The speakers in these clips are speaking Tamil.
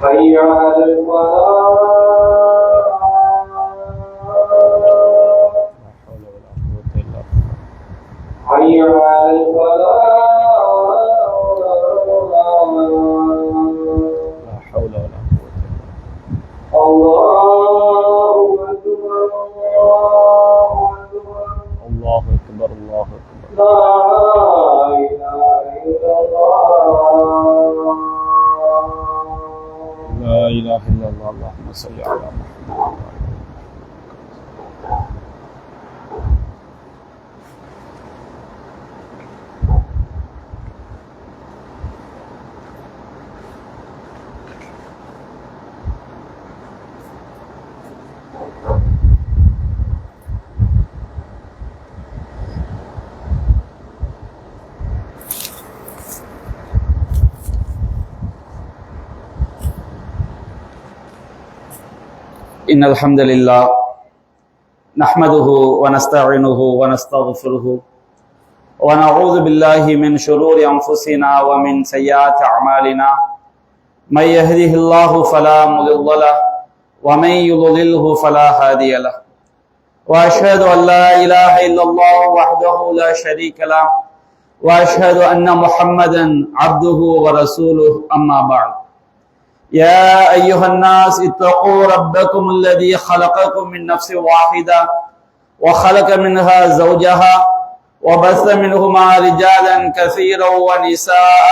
حي على الفلاح حي على الفلاح لا حول ولا قوة إلا الله أكبر الله أكبر الله أكبر لا إله إلا الله لا إله إلا الله اللهم صل على محمد. إن الحمد لله نحمده ونستعينه ونستغفره ونعوذ بالله من شرور أنفسنا ومن سيئات أعمالنا من يهده الله فلا مضل له ومن يضلله فلا هادي له وأشهد أن لا إله إلا الله وحده لا شريك له وأشهد أن محمدا عبده ورسوله أما بعد. يا أيها الناس اتقوا ربكم الذي خلقكم من نفس واحدة وخلق منها زوجها وبث منهما رجالا كثيرا ونساء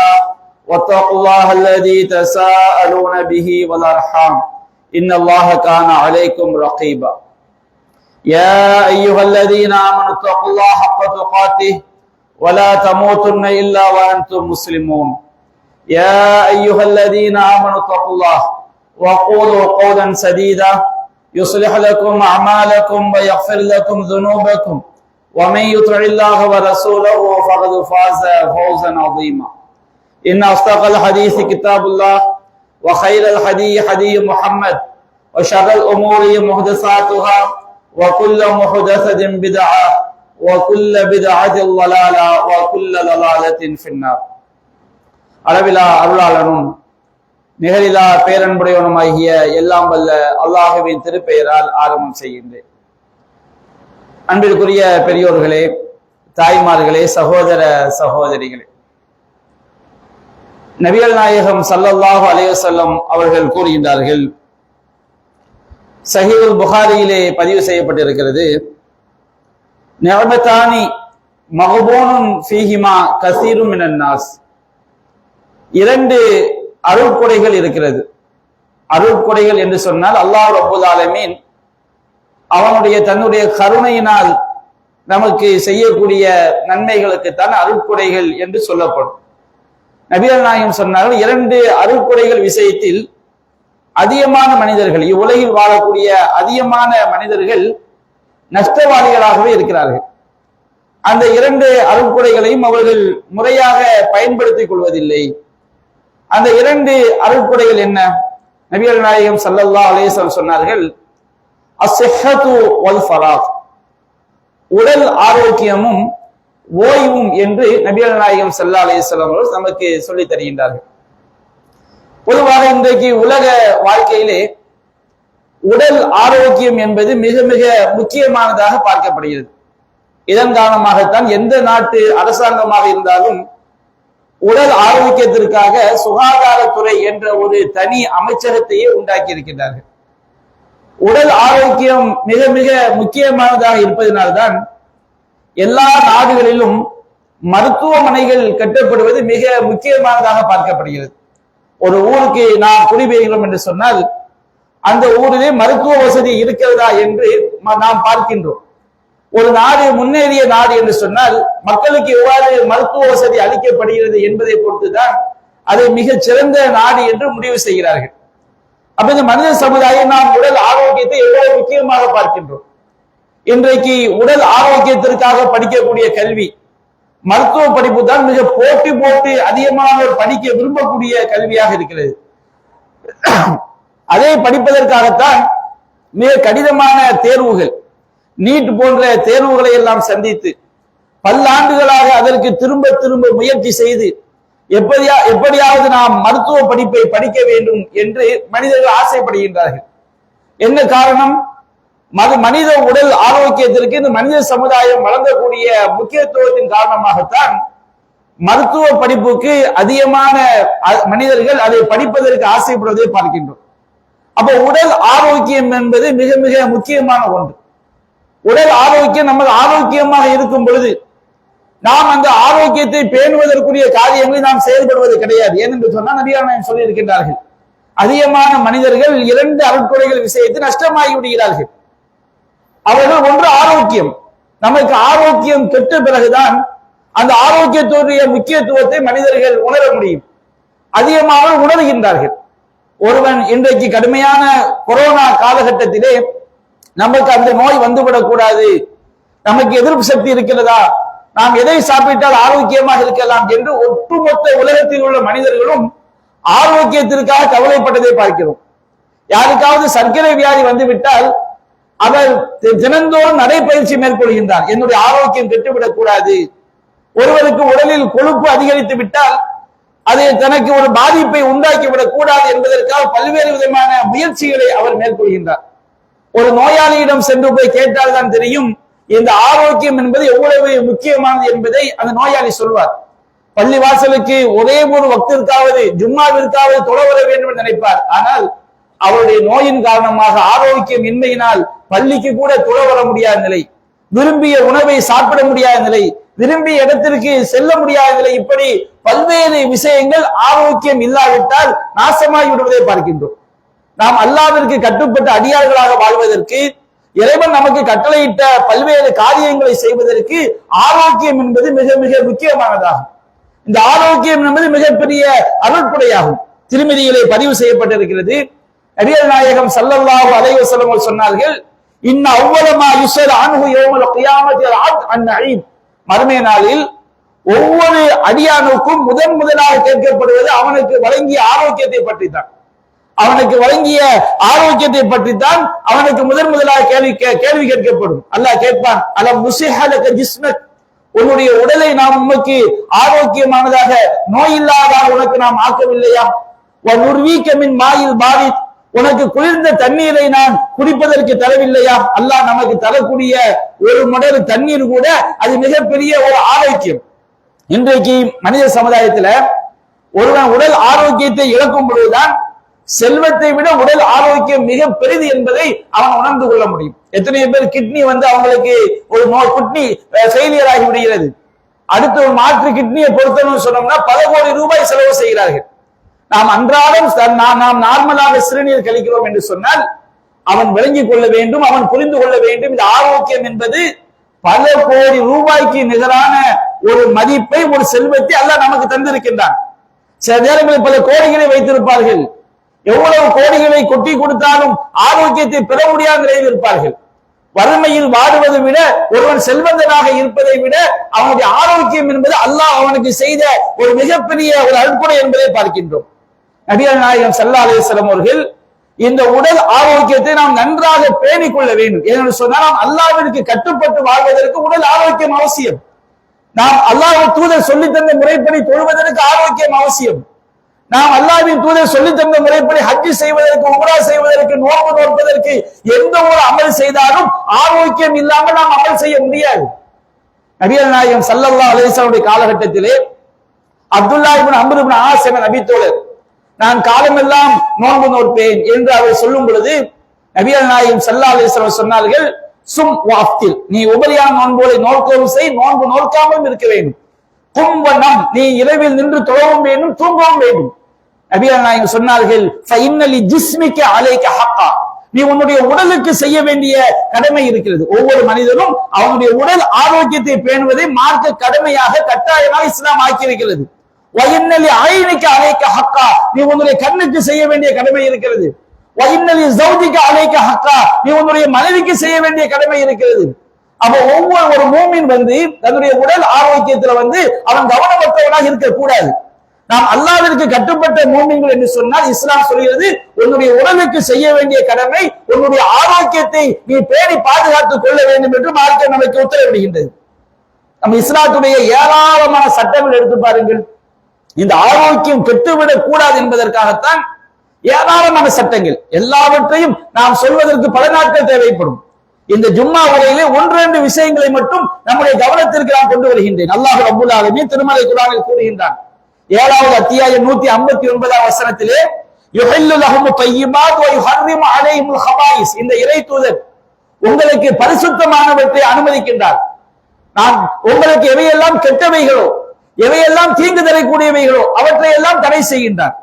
واتقوا الله الذي تساءلون به والأرحام إن الله كان عليكم رقيبا. يا أيها الذين آمنوا اتقوا الله حق تقاته ولا تموتن إلا وأنتم مسلمون. يا أيها الذين آمنوا اتقوا الله وقولوا قولا سديدا يصلح لكم أعمالكم ويغفر لكم ذنوبكم ومن يطع الله ورسوله فقد فاز فوزا عظيما. إن أصدق الحديث كتاب الله وخير الهدي هدي محمد وشر الأمور محدثاتها وكل محدثة بدعة وكل بدعة ضلالة وكل ضلالة في النار. அளவிலா அருளாளனும் நிகரிலா பேரன்புடையவனுமாகிய எல்லாம் வல்ல அல்லாஹுவின் திருப்பெயரால் ஆரம்பம் செய்கின்றேன். அன்பிற்குரிய பெரியோர்களே, தாய்மார்களே, சகோதர சகோதரிகளே, நபிகள் நாயகம் ஸல்லல்லாஹு அலைஹி வஸல்லம் அவர்கள் கூறுகின்றார்கள், சஹீஹுல் புகாரியிலே பதிவு செய்யப்பட்டிருக்கிறது, நிஅமத்தானி மக்பூனுன் ஃபீஹிமா கஸீரும் மினன் நாஸ். இரண்டு அருள்கொடைகள் இருக்கிறது. அருள்கொடைகள் என்று சொன்னால் அல்லாஹ் ரப்பல் ஆலமீன் அவனுடைய தன்னுடைய கருணையினால் நமக்கு செய்யக்கூடிய நன்மைகளுக்குத்தான் அருள்கொடைகள் என்று சொல்லப்படும். நபிகள் நாயகம் சொன்னார்கள், இரண்டு அருள்கொடைகள் விஷயத்தில் அதிகமான மனிதர்கள், இவ்வுலகில் வாழக்கூடிய அதிகமான மனிதர்கள் நஷ்டவாதிகளாகவே இருக்கிறார்கள். அந்த இரண்டு அருள்கொடைகளையும் அவர்கள் முறையாக பயன்படுத்திக் கொள்வதில்லை. அந்த இரண்டு அருள்கொடைகள் என்ன? நபிகள் நாயகம் ஸல்லல்லாஹு அலைஹி வஸல்லம் சொன்னார்கள், அஸ்ஸிஹ்ஹத்து வல் ஃபராக், உடல் ஆரோக்கியமும் ஓய்வும் என்று நபிகள் நாயகம் ஸல்லல்லாஹு அலைஹி வஸல்லம் அவர்கள் நமக்கு சொல்லித் தருகின்றார்கள். பொதுவாக இன்றைக்கு உலக வாழ்க்கையிலே உடல் ஆரோக்கியம் என்பது மிக மிக முக்கியமானதாக பார்க்கப்படுகிறது. இதன் காரணமாகத்தான் எந்த நாட்டு அரசாங்கமாக இருந்தாலும் உடல் ஆரோக்கியத்திற்காக சுகாதாரத்துறை என்ற ஒரு தனி அமைச்சகத்தையே உண்டாக்கி இருக்கின்றார்கள். உடல் ஆரோக்கியம் மிக மிக முக்கியமானதாக இருப்பதனால்தான் எல்லா நாடுகளிலும் மருத்துவமனைகள் கட்டப்படுவது மிக முக்கியமானதாக பார்க்கப்படுகிறது. ஒரு ஊருக்கு நாம் குடிபெயர்கிறோம் என்று சொன்னால் அந்த ஊரிலே மருத்துவ வசதி இருக்கிறதா என்று நாம் பார்க்கின்றோம். ஒரு நாடு முன்னேறிய நாடு என்று சொன்னால் மக்களுக்கு எவ்வாறு மருத்துவ வசதி அளிக்கப்படுகிறது என்பதை பொறுத்துதான் அதை மிக சிறந்த நாடு என்று முடிவு செய்கிறார்கள். அப்ப இந்த மனித சமுதாயம் நாம் உடல் ஆரோக்கியத்தை எவ்வளவு முக்கியமாக பார்க்கின்றோம். இன்றைக்கு உடல் ஆரோக்கியத்திற்காக படிக்கக்கூடிய கல்வி, மருத்துவ படிப்பு தான் மிக போட்டி போட்டு அதிகமானோர் படிக்க விரும்பக்கூடிய கல்வியாக இருக்கிறது. அதை படிப்பதற்காகத்தான் மிக கடினமான தேர்வுகள், நீட் போன்ற தேர்வுகளை எல்லாம் சந்தித்து பல்லாண்டுகளாக அதற்கு திரும்ப திரும்ப முயற்சி செய்து எப்படியாவது நாம் மருத்துவ படிப்பை படிக்க வேண்டும் என்று மனிதர்கள் ஆசைப்படுகின்றார்கள். என்ன காரணம்? மனித உடல் ஆரோக்கியத்திற்கு இந்த மனித சமுதாயம் வழங்கக்கூடிய முக்கியத்துவத்தின் காரணமாகத்தான் மருத்துவ படிப்புக்கு அதிகமான மனிதர்கள் அதை படிப்பதற்கு ஆசைப்படுவதை பார்க்கின்றோம். அப்ப உடல் ஆரோக்கியம் என்பது மிக மிக முக்கியமான ஒன்று. உடல் ஆரோக்கியம் நமது ஆரோக்கியமாக இருக்கும் பொழுது நாம் அந்த ஆரோக்கியத்தை பேணுவதற்குரிய காரியங்களை நாம் செயல்படுவது கிடையாது. ஏனென்று சொன்னால் நபிகள் நாயகம் சொல்லி இருக்கின்றார்கள், அதிகமான மனிதர்கள் 2 அருட்கொடைகள் விஷயத்தில் நஷ்டமாகி விடுகிறார்கள். அவர்கள் ஒன்று ஆரோக்கியம். நமக்கு ஆரோக்கியம் கெட்ட பிறகுதான் அந்த ஆரோக்கியத்துடைய முக்கியத்துவத்தை மனிதர்கள் உணர முடியும். அதிகமாக உணர்கின்றார்கள். ஒருவன் இன்றைக்கு கடுமையான கொரோனா காலகட்டத்திலே நமக்கு அந்த நோய் வந்துவிடக் கூடாது, நமக்கு எதிர்ப்பு சக்தி இருக்கிறதா, நாம் எதை சாப்பிட்டால் ஆரோக்கியமாக இருக்கலாம் என்று ஒட்டுமொத்த உலகத்தில் உள்ள மனிதர்களும் ஆரோக்கியத்திற்காக கவலைப்பட்டதை பார்க்கிறோம். யாருக்காவது சர்க்கரை வியாதி வந்துவிட்டால் அவர் தினந்தோறும் நடைபயிற்சி மேற்கொள்கின்றார், என்னுடைய ஆரோக்கியம் கெட்டுவிடக் கூடாது. ஒருவருக்கு உடலில் கொழுப்பு அதிகரித்து விட்டால் அது தனக்கு ஒரு பாதிப்பை உண்டாக்கிவிடக் கூடாது என்பதற்காக பல்வேறு விதமான முயற்சிகளை அவர் மேற்கொள்கின்றார். ஒரு நோயாளியிடம் சென்று போய் கேட்டால் தான் தெரியும் இந்த ஆரோக்கியம் என்பது எவ்வளவு முக்கியமானது என்பதை அந்த நோயாளி சொல்வார். பள்ளி வாசலுக்கு ஒரே ஒரு வக்திற்காவது ஜும்மாவிற்காவது தொழ வர வேண்டும் என்று நினைப்பார். ஆனால் அவருடைய நோயின் காரணமாக ஆரோக்கியம் இன்மையினால் பள்ளிக்கு கூட தொழ வர முடியாத நிலை, விரும்பிய உணவை சாப்பிட முடியாத நிலை, விரும்பிய இடத்திற்கு செல்ல முடியாத நிலை, இப்படி பல்வேறு விஷயங்கள் ஆரோக்கியம் இல்லாவிட்டால் நாசமாகி விடுவதை பார்க்கின்றோம். நாம் அல்லாஹ்விற்கு கட்டுப்பட்ட அடியார்களாக வாழ்வதற்கு, இறைவன் நமக்கு கட்டளையிட்ட பல்வேறு காரியங்களை செய்வதற்கு ஆரோக்கியம் என்பது மிக மிக முக்கியமானதாகும். இந்த ஆரோக்கியம் என்பது மிகப்பெரிய அருட்கொடையாகும். திருமதியிலே பதிவு செய்யப்பட்டிருக்கிறது, நபிகள் நாயகம் ஸல்லல்லாஹு அலைஹி வஸல்லம் சொன்னார்கள், இன்ன அவ்வளமா யுஸல் அன்ஹு யௌமல் கியாமத்தி அன்-நஈம். மறுமை நாளில் ஒவ்வொரு அடியானுக்கும் முதலாக கேட்கப்படுவது அவனுக்கு வழங்கிய ஆரோக்கியத்தை பற்றி தான். அவனுக்கு வழங்கிய ஆரோக்கியத்தை பற்றித்தான் அவனுக்கு முதலாக கேள்வி கேட்கப்படும். அல்லாஹ் கேட்பான், அலம் நுஸிஹ லக ஜிஸ்மக், உன்னுடைய உடலை நாம் உமக்கு ஆரோக்கியமானதாக நோய் இல்லாததாக உனக்கு நாம் ஆக்கவில்லையா? வ நுர்வீக மின் மாயில் பாரித், உனக்கு குளிர்ந்த தண்ணீரை நான் குடிப்பதற்கு தரவில்லையா? அல்லாஹ் நமக்கு தரக்கூடிய ஒரு மடல் தண்ணீர் கூட அது மிகப்பெரிய ஒரு ஆரோக்கியம். இன்றைக்கு மனித சமுதாயத்துல ஒருவன் உடல் ஆரோக்கியத்தை இழக்கும் பொழுதுதான் செல்வத்தை விட உடல் ஆரோக்கியம் மிக பெரிது என்பதை அவன் உணர்ந்து கொள்ள முடியும். எத்தனையோ பேர் கிட்னி அவங்களுக்கு ஒரு கிட்னி ஃபெயிலியர் ஆகி விடுகிறது, அடுத்த ஒரு மாற்று கிட்னியை பொருத்தணும்னு சொன்னோம்னா பல கோடி ரூபாய் செலவு செய்கிறார்கள். நாம் அன்றாடம் நாம் நார்மலாக சிறுநீர் கழிக்கிறோம் என்று சொன்னால் அவன் விளங்கிக் கொள்ள வேண்டும், அவன் புரிந்து கொள்ள வேண்டும், இந்த ஆரோக்கியம் என்பது பல கோடி ரூபாய்க்கு நிகரான ஒரு மதிப்பை, ஒரு செல்வத்தை அல்லாஹ் நமக்கு தந்திருக்கின்றான். சில நேரங்களில் பல கோடிகளை வைத்திருப்பார்கள், எவ்வளவு கோடிகளை கொட்டி கொடுத்தாலும் ஆரோக்கியத்தை பெற முடியாத நிலையில் இருப்பார்கள். வறுமையில் வாடுவதை விட ஒருவன் செல்வந்தனாக இருப்பதை விட அவனுடைய ஆரோக்கியம் என்பது அல்லாஹ் அவனுக்கு செய்த ஒரு மிகப்பெரிய ஒரு அற்புதம் என்பதை பார்க்கின்றோம். நபிகள் நாயகம் ஸல்லல்லாஹு அலைஹி வஸல்லம் அவர்கள் இந்த உடல் ஆரோக்கியத்தை நாம் நன்றாக பேணிக் கொள்ள வேண்டும். ஏனென்று சொன்னால் நாம் அல்லாஹ்விற்கு கட்டுப்பட்டு வாழ்வதற்கு உடல் ஆரோக்கியம் அவசியம். நாம் அல்லாஹ் தூதர் சொல்லித் தந்த முறைப்படி தொழுவதற்கு ஆரோக்கியம் அவசியம். நாம் அல்லாஹ்வின் தூதர் சொல்லித் தந்த முறைப்படி ஹஜ் செய்வதற்கு, உம்ரா செய்வதற்கு, நோன்பு நோற்பதற்கு எந்த ஒரு அமல் செய்தாலும் ஆரோக்கியம் இல்லாமல் நாம் அமல் செய்ய முடியாது. நபிகள் நாயகம் ஸல்லல்லாஹு அலைஹி வஸல்லம் காலகட்டத்திலே அப்துல்லாஹ் இப்னு அம்ர் இப்னு ஆஸ் என்ற நபி தோழர், நான் காலமெல்லாம் நோன்பு நோற்பேன் என்று அவர் சொல்லும் பொழுது நபிகள் நாயகம் ஸல்லல்லாஹு அலைஹி வஸல்லம் சொன்னார்கள், சும் வஃப்தில், நீ உபரியான நோன்போலை நோக்கவும் செய், நோன்பு நோக்காமலும் இருக்க வேண்டும். கும் வனம், நீ இரவில் நின்று தொழவும் வேண்டும், தூங்கவும் வேண்டும். நபிகள் நாயகம் சொன்னார்கள், ஃபஇன்னலி ஜிஸ்மிக அலைக ஹக்கா, நீ உன்னுடைய உடலுக்கு செய்ய வேண்டிய கடமை இருக்கிறது. ஒவ்வொரு மனிதனும் அவனுடைய உடல் ஆரோக்கியத்தை பேணுவதை மார்க்க கடமையாக கட்டாயமாக இஸ்லாம் ஆக்கியிருக்கிறது. வஇன்னலி ஐனிக அலைக ஹக்கா, நீ உன்னுடைய கண்ணுக்கு செய்ய வேண்டிய கடமை இருக்கிறது. வஇன்னலி ஜௌஜிக அலைக ஹக்கா, நீ உன்னுடைய மனைவிக்கு செய்ய வேண்டிய கடமை இருக்கிறது. அப்ப ஒவ்வொரு ஒரு மூமின் தன்னுடைய உடல் ஆரோக்கியத்துல அவன் கவனமற்றவனாக இருக்கக்கூடாது. நாம் அல்லாஹ்விற்கு கட்டுப்பட்ட மூமின்கள் என்று சொன்னால் இஸ்லாம் சொல்கிறது உன்னுடைய உடலுக்கு செய்ய வேண்டிய கடமை உன்னுடைய ஆரோக்கியத்தை நீ பேணி பாதுகாத்துக் கொள்ள வேண்டும் என்று மார்க்கம் நமக்கு உத்தரவிடுகின்றது. நம்ம இஸ்லாத்துடைய ஏராளமான சட்டங்கள் எடுத்து பாருங்கள். இந்த ஆரோக்கியம் கெட்டுவிடக் கூடாது என்பதற்காகத்தான் ஏராளமான சட்டங்கள். எல்லாவற்றையும் நாம் சொல்வதற்கு பல நாட்கள் தேவைப்படும். இந்த ஜும்மா உரையிலே ஒன்று இரண்டு விஷயங்களை மட்டும் நம்முடைய கவனத்திற்கு நான் கொண்டு வருகின்றேன். அல்லாஹ் ரப்பல் ஆலமீன் திருமறை குர்ஆனில் கூறுகின்றான். 7வது அத்தியாயம் 159வது வசனத்திலே யுஹில்லு லஹும் தய்யிபாத் வ யுஹர்ரிமு அலைஹிமுல் ஹபாயிஸ், இந்த இறை தூதர் உங்களுக்கு பரிசுத்தமானவற்றை அனுமதிக்கின்றார். நான் உங்களுக்கு எவையெல்லாம் கெட்டவைகளோ எவையெல்லாம் தீங்கு தரக்கூடியவைகளோ அவற்றை எல்லாம் தடை செய்கின்றார்.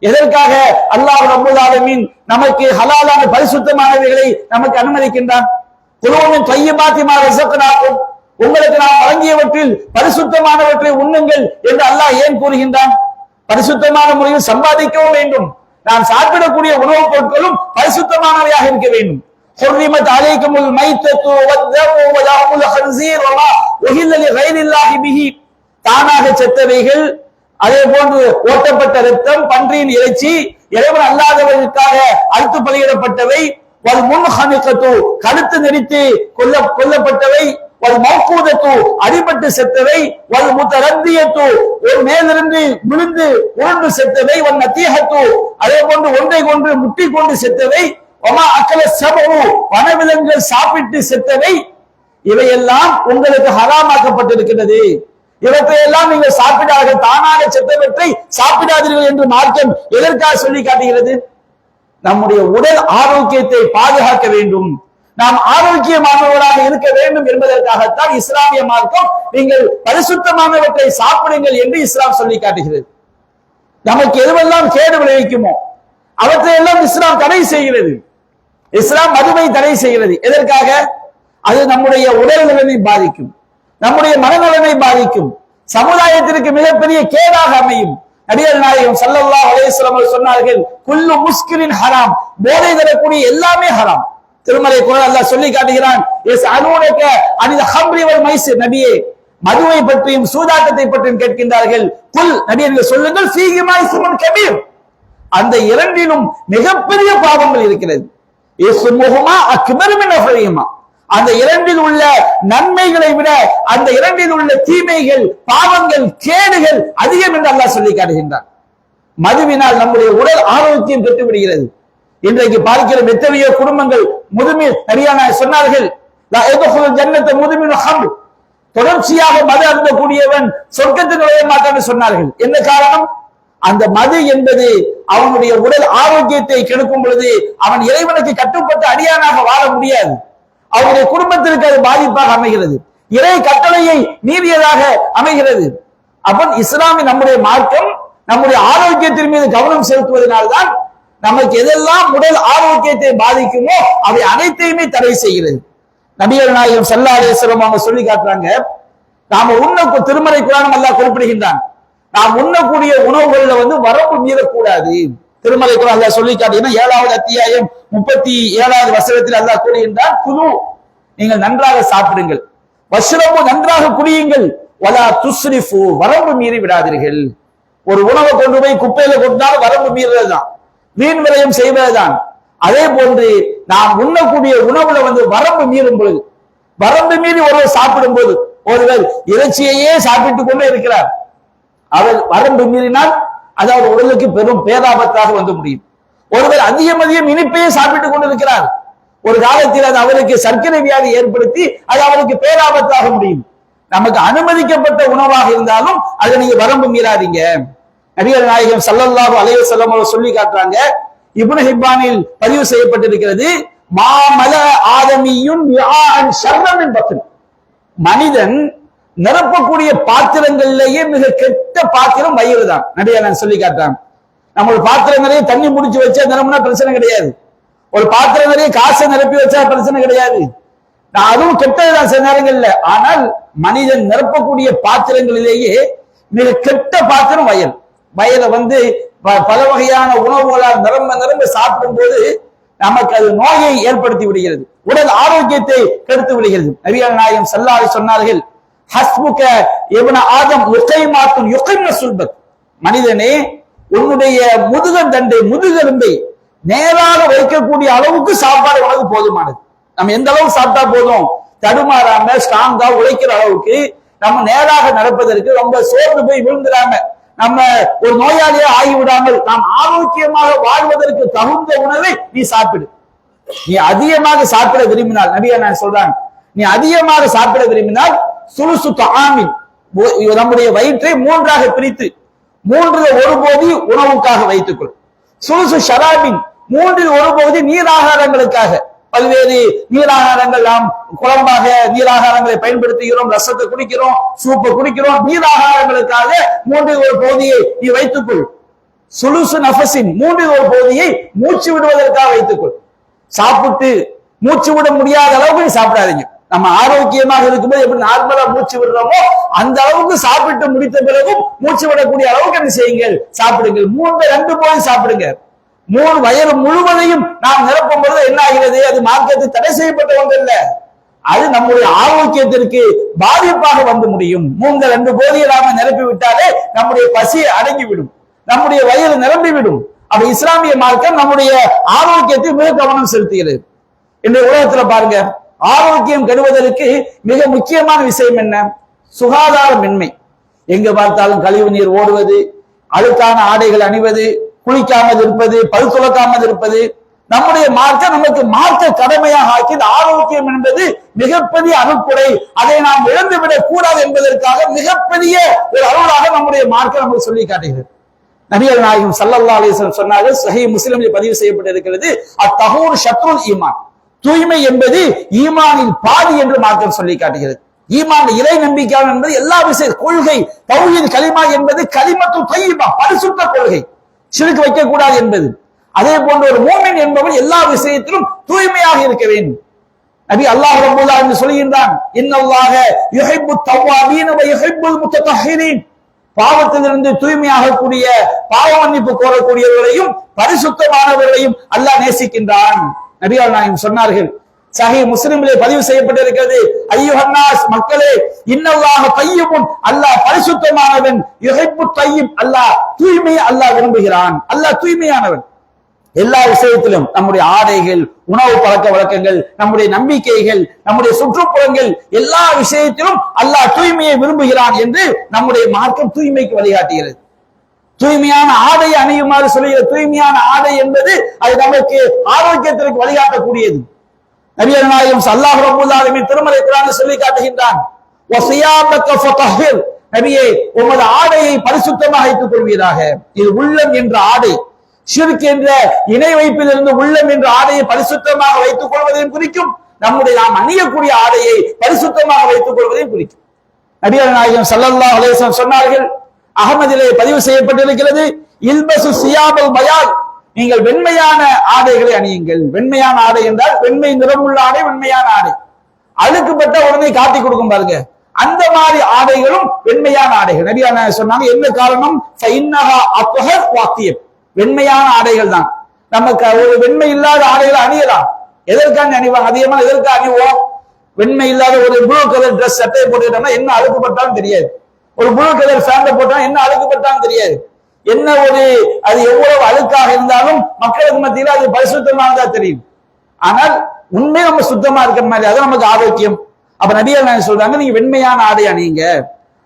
எதற்காக? அல்லாஹ் ரப்பல் ஆலமீன் நமக்கு ஹலாலான பரிசுத்தமானவைகளை நமக்கு அனுமதிக்கின்றான். குலூமின் தய்யிபாத்தி மா ரஸக்னாகும், உங்களுக்கு நாம் வழங்கியவற்றில் பரிசுத்தமானவற்றை உண்ணுங்கள் என்று அல்லாஹ் ஏன் கூறுகின்றான்? பரிசுத்தமான முறையில் சம்பாதிக்கவும் வேண்டும். நாம் சாப்பிடக்கூடிய உணவுப் பொருட்களும் பரிசுத்தமானவையாக இருக்க வேண்டும். ஹுர்ரிமத் அலைக்குமுல் மைத்தத்து வத்தமு வலஹமுல் ஹன்ஸீர் வமா உஹில்ல லிகைரில்லாஹி பிஹி, தானாக செத்தவைகள், அதே போன்று ஓட்டப்பட்ட ரத்தம், பன்றியின் இறைச்சி, இறைவன் அல்லாதவர்களுக்காக அறுத்து பலியிடப்பட்டவை, வல் முன்ஹனிகத்து கழுத்து நெரித்து கொல்லப்பட்டவை, வல் மௌகூதத்து அடிபட்டு செத்தவை, வல் முத்தரத்தியத்து ஒரு மேலிருந்து விழுந்து உருண்டு செத்தவை, வல் நத்தீஹத்து அதே போன்று ஒன்றை கொன்று முட்டி கொண்டு செத்தவை, வமா அக்கல சபு வனவிலங்குகள் சாப்பிட்டு செத்தவை, இவையெல்லாம் உங்களுக்கு ஹராமாக்கப்பட்டிருக்கிறது. இவற்றையெல்லாம் நீங்கள் சாப்பிடார்கள், தானாக செத்தவற்றை சாப்பிடாதீர்கள் என்று மார்க்கம் எதற்காக சொல்லி காட்டுகிறது? நம்முடைய உடல் ஆரோக்கியத்தை பாதுகாக்க வேண்டும், நாம் ஆரோக்கியமானவர்களாக இருக்க வேண்டும் என்பதற்காகத்தான் இஸ்லாமிய மார்க்கம் நீங்கள் பரிசுத்தமானவற்றை சாப்பிடுங்கள் என்று இஸ்லாம் சொல்லி காட்டுகிறது. நமக்கு எதுவெல்லாம் கேடு விளைவிக்குமோ அவற்றையெல்லாம் இஸ்லாம் தடை செய்கிறது. இஸ்லாம் மதுவை தடை செய்கிறது. எதற்காக? அது நம்முடைய உடல் நலனை பாதிக்கும், நம்முடைய மனநலனை பாதிக்கும், சமுதாயத்திற்கு மிகப்பெரிய கேடாக அமையும். நபிகள் நாயகம் ஸல்லல்லாஹு அலைஹி வஸல்லம் சொன்னார்கள், குல்லு முஸ்கிரின் ஹராம், போதை தரக்கூடிய எல்லாமே ஹராம். திருமறை குர்ஆன் அல்லாஹ் சொல்லி காட்டுகிறான், யஸ்அலூனக அனில் ஹம்ரி வல் மைஸிர், நபியே மதுவை பற்றியும் சூதாட்டத்தை பற்றியும் கேட்கின்றார்கள். குல், நபியே நீங்கள் சொல்லுங்கள், ஃபீஹிமா இஸ்முன் கபீர், அந்த இரண்டிலும் மிகப்பெரிய பாவங்கள் இருக்கிறது. இஸ்முஹுமா அக்பர் மின் நஃபரிஹிமா, அந்த இரண்டில் உள்ள நன்மைகளை விட அந்த இரண்டில் உள்ள தீமைகள், பாவங்கள், கேடுகள் அதிகம் என்று அல்லாஹ் சொல்லி காட்டுகின்றான். மதுவினால் நம்முடைய உடல் ஆரோக்கியம் கெட்டு விடுகிறது. இன்றைக்கு பார்க்கிற எத்தனையோ குடும்பங்கள் முதுமை சரியான சொன்னார்கள், முதுமின் ஹம்ர், தொடர்ச்சியாக மது அருந்தக்கூடியவன் சொர்க்கத்தில் நுழைய மாட்டான் சொன்னார்கள். என்ன காரணம்? அந்த மது என்பது அவனுடைய உடல் ஆரோக்கியத்தை கெடுக்கும் பொழுது அவன் இறைவனுக்கு கட்டுப்பட்ட அடியானாக வாழ முடியாது. அவருடைய குடும்பத்திற்கு அது பாதிப்பாக அமைகிறது, இறை கட்டளையை மீறியதாக அமைகிறது. அப்ப இஸ்லாமிய நம்முடைய மார்க்கம் நம்முடைய ஆரோக்கியத்தின் மீது கவனம் செலுத்துவதனால்தான் நமக்கு எதெல்லாம் உடல் ஆரோக்கியத்தை பாதிக்குமோ அவை அனைத்தையுமே தடை செய்கிறது. நபிகள் நாயகம் ஸல்லல்லாஹு அலைஹி வஸல்லம் அவங்க சொல்லி காட்டுறாங்க, நாம திருமறை குர்ஆன் அல்லாஹ் குறிப்பிடுகின்றான், நாம் உண்ணக்கூடிய உணவுகள்ல வரம்பு மீறக்கூடாது. திருமலை குர்ஆன் அல்லாஹ் சொல்லி காட்டுகிறான். 7வது அத்தியாயம் 37வது வசனத்தில் அல்லாஹ் கூறுகின்றான், குலு, நீங்கள் நன்றாக சாப்பிடுங்கள், வஷ்ரபு நன்றாக குடியுங்கள், வலா துஸ்ரிஃபு வரம்பு மீறி விடாதீர்கள். ஒரு உணவை கொண்டு போய் குப்பையில கொண்டால் வரம்பு மீறுறதுதான், வீண் விரயம் செய்வதுதான். அதே போன்று நாம் உண்ணக்கூடிய உணவுல வரம்பு மீறும் பொழுது, வரம்பு மீறி ஒருவர் சாப்பிடும் போது, ஒருவர் இறைச்சியையே சாப்பிட்டுக் கொண்டே இருக்கிறார், அவர் வரம்பு மீறினால் அது அவர் உடலுக்கு பெரும் பேராபத்தாக வந்து முடியும். ஒருவர் அதிகம் இனிப்பையே சாப்பிட்டுக் கொண்டிருக்கிறார், ஒரு காலத்தில் அது அவருக்கு சர்க்கரை வியாதி ஏற்படுத்தி அது அவருக்கு பேராபத்தாக முடியும். நமக்கு அனுமதிக்கப்பட்ட உணவாக இருந்தாலும் அதை நீங்க வரம்பு மீறாதீங்க. நபிகள் நாயகம் ஸல்லல்லாஹு அலைஹி வஸல்லம் சொல்லி காட்டுறாங்க, இப்னு ஹிப்பானில் பதிவு செய்யப்பட்டிருக்கிறது, மாமல ஆதமியுன் விஆன் ஷர்ரமின் பத்ன், மனிதன் நிரப்பக்கூடிய பாத்திரங்களிலேயே மிக கெட்ட பாத்திரம் வயிறு தான். நபிகள் சொல்லி காட்டுறாங்க, நம்ம ஒரு பாத்திரம் நிறைய தண்ணி முடிச்சு வச்சா நிரம்பினா பிரச்சனை கிடையாது, ஒரு பாத்திரம் நிறைய காசை நிரப்பி வச்சா பிரச்சனை கிடையாது, அதுவும் கெட்டதுதான் சில நேரங்கள்ல. ஆனால் மனிதன் நிரப்பக்கூடிய பாத்திரங்களிலேயே மிக கெட்ட பாத்திரம் வயல். வயலை பல வகையான உணவுகளால் நிரம்ப நிரம்ப சாப்பிடும் போது நமக்கு அது நோயை ஏற்படுத்தி விடுகிறது, உடல் ஆரோக்கியத்தை கெடுத்து விடுகிறது. நபிகள் நாயகம் ஸல்லல்லாஹு அலைஹி சொன்னார்கள், ஹஸ்புக இப்ன ஆதம் யுகைமாத்துன் யுகைம்ன சுல்பக், மனிதனே, உன்னுடைய முதுகந்தண்டை முதுகெலும்பை நேராக வைக்கக்கூடிய அளவுக்கு சாப்பாடு உனக்கு போதுமானது. நம்ம எந்த அளவுக்கு சாப்பிட்டா போதும்? தடுமாறாம ஸ்ட்ராங்கா உழைக்கிற அளவுக்கு நம்ம நேராக நடப்பதற்கு, ரொம்ப சோர்ந்து போய் விழுந்துடாம, நம்ம ஒரு நோயாளியா ஆகிவிடாமல் நாம் ஆரோக்கியமாக வாழ்வதற்கு தகுந்த உணவை நீ சாப்பிடு. நீ அதிகமாக சாப்பிட விரும்பினால், நபியா நான் சொல்றாங்க, நீ அதிகமாக சாப்பிட விரும்பினால் சுலுசு தஆமின், நம்முடைய வயிற்றை மூன்றாக பிரித்து மூன்றில் ஒரு பகுதி உணவுக்காக வைத்துக்கொள். சுலுசு ஷராபின், மூன்றில் ஒரு பகுதி நீராகாரங்களுக்காக. பல்வேறு நீராகாரங்கள் நாம் குழம்பாக நீராகாரங்களை பயன்படுத்துகிறோம், ரசத்தை குடிக்கிறோம், சூப்பை குடிக்கிறோம். நீராகாரங்களுக்காக மூன்றில் ஒரு பகுதியை நீ வைத்துக்கொள். சுலுசு நஃபஸின், மூன்றில் ஒரு பகுதியை மூச்சு விடுவதற்காக வைத்துக்கொள். சாப்பிட்டு மூச்சு விட முடியாத அளவுக்கு நீ சாப்பிடாதீங்க. நம்ம ஆரோக்கியமாக இருக்கும்போது எப்படி நார்மலா மூச்சு விடுறோமோ அந்த அளவுக்கு சாப்பிட்டு முடித்த பிறகும் மூச்சு விடக்கூடிய அளவுக்கு என்ன செய்யுங்கள், சாப்பிடுங்கள். 2 போய் சாப்பிடுங்க. 3 வயது முழுவதையும் நாம் நிரப்பும் பொழுது என்ன ஆகிறது? அது மார்க்கத்தில் தடை செய்யப்பட்ட ஒன்று இல்ல, அது நம்முடைய ஆரோக்கியத்திற்கு பாதிப்பாக வந்து முடியும். 2 போதியை நாம நிரப்பி விட்டாலே நம்முடைய பசி அடங்கிவிடும், நம்முடைய வயிறு நிரம்பிவிடும். அப்ப இஸ்லாமிய மார்க்கம் நம்முடைய ஆரோக்கியத்தை மிக கவனம் செலுத்துகிறது. இன்றைய உலகத்துல பாருங்க, ஆரோக்கியம் கெடுவதற்கு மிக முக்கியமான விஷயம் என்ன? சுகாதாரமின்மை. எங்க பார்த்தாலும் கழிவு நீர் ஓடுவது, அழுக்கான ஆடைகள் அணிவது, குளிக்காமல் இருப்பது, பல் துலக்காமல் இருப்பது. நம்முடைய மார்க்கம் நமக்கு மார்க்க கடமையாக ஆக்கி ஆரோக்கியம் என்பது மிகப்பெரிய அருட்கொடை, அதை நாம் இழந்துவிடக் கூடாது என்பதற்காக மிகப்பெரிய ஒரு அருளாக நம்முடைய மார்க்கம் நமக்கு சொல்லி காட்டுகிறது. நபிகள் நாயகம் ஸல்லல்லாஹு அலைஹி வஸல்லம் சொன்னார்கள், சஹீஹ் முஸ்லிமில் பதிவு செய்யப்பட்டிருக்கிறது, அத்தஹூர் ஷத்ருல் ஈமான், தூய்மை என்பது ஈமானின் பாதி என்று மார்க்கம் சொல்லி காட்டுகிறது. ஈமான் இறை நம்பிக்கையாளர் என்பது எல்லா விஷய கொள்கை, தௌஹீத் கலிமா என்பது கலிமத்து தய்யிபா, பரிசுத்த கொள்கை, ஷிர்க் வைக்க கூடாது என்பது. அதே போன்ற ஒரு மூமின் என்பவன் எல்லா விஷயத்திலும் தூய்மையாக இருக்க வேண்டும். நபி அல்லாஹ் ரப்பல் ஆலமீன் சொல்கின்றான், இன்னல்லாஹ யுஹிப்புத் தவ்வாபீன வ யுஹிப்புல் முத்தத்தஹிரீன், பாவத்திலிருந்து தூய்மையாகக்கூடிய பாவ மன்னிப்பு கோரக்கூடியவர்களையும் பரிசுத்தமானவர்களையும் அல்லாஹ் நேசிக்கின்றான். நபிகள் நாயகம் சொன்னார்கள், சஹீஹ் முஸ்லிமிலே பதிவு செய்யப்பட்டிருக்கிறது, அய்யுஹன்னாஸ், மக்களே, இன்னல்லாஹ தய்யிபுன், அல்லாஹ் பரிசுத்தமானவன், யுஹிப்புத் தய்யிப், அல்லாஹ் தூய்மையை அல்லாஹ் விரும்புகிறான், அல்லாஹ் தூய்மையானவன். எல்லா விஷயத்திலும் நம்முடைய ஆடைகள், உணவு பழக்க வழக்கங்கள், நம்முடைய நம்பிக்கைகள், நம்முடைய சுற்றுப்புறங்கள், எல்லா விஷயத்திலும் அல்லாஹ் தூய்மையை விரும்புகிறான் என்று நம்முடைய மார்க்கம் தூய்மைக்கு வழிகாட்டுகிறது. தூய்மையான ஆடை அணியுமாறு சொல்லுகிற தூய்மையான ஆடை என்பது அது நமக்கு ஆரோக்கியத்திற்கு வழிகாட்டக்கூடியது. நபிகள் நாயகம் ஸல்லல்லாஹு அலைஹி வஸல்லம் திருமறை குர்ஆனில் சொல்லி காட்டுகின்றான், வஸியாபக ஃபதஹிர், நபியே உமது ஆடையை பரிசுத்தமாக வைத்துக் கொள்வீராக. இது உள்ளம் என்ற ஆடை, ஷிர்க் என்ற இணை வைப்பிலிருந்து உள்ளம் என்ற ஆடையை பரிசுத்தமாக வைத்துக் கொள்வதையும் குறிக்கும், நம்முடைய நாம் அணியக்கூடிய ஆடையை பரிசுத்தமாக வைத்துக் கொள்வதையும் குறிக்கும். நபிகள் நாயகம் ஸல்லல்லாஹு அலைஹி வஸல்லம் சொன்னார்கள், அகமதிலே பதிவு செய்யப்பட்டிருக்கிறது, இல்பசு சியாபல் பயால், நீங்கள் வெண்மையான ஆடைகளை அணியுங்கள். வெண்மையான ஆடை என்றால் வெண்மை நிறமுள்ள ஆடை, வெண்மையான ஆடை. அழுக்குப்பட்ட உடனே காட்டி கொடுக்கும் பாருங்க, அந்த மாதிரி ஆடைகளும் வெண்மையான ஆடைகள். நபியா சொன்னாங்க, என்ன காரணம்? ஃபஇன்னஹா அத்ஹர் வாத்தியம், வெண்மையான ஆடைகள் தான். நமக்கு ஒரு வெண்மை இல்லாத ஆடைகளை அணியலாம். எதற்காக அணிவாங்க? அதிகமா எதற்காக அணிவோம்? வெண்மை இல்லாத ஒரு ப்ளூ கலர் ட்ரெஸ் சட்டையை போட்டுக்கிட்டோம்னா என்ன அழுக்குப்பட்டாலும் தெரியாது. ஒரு ப்ளூ கலர் ஃபேண்டை போட்டா என்ன அழுக்குப்பட்டாலும் தெரியாது. என்ன ஒரு அது எவ்வளவு அழுக்காக இருந்தாலும் மக்களுக்கு மத்தியில அது பரிசுத்தமானதா தெரியும். ஆனால் உண்மை நம்ம சுத்தமா இருக்கிற மாதிரி அது நமக்கு ஆரோக்கியம். அப்ப நபிகள் நாயகம் சொல்றாங்க, நீங்க வெண்மையான ஆடை அணியுங்க,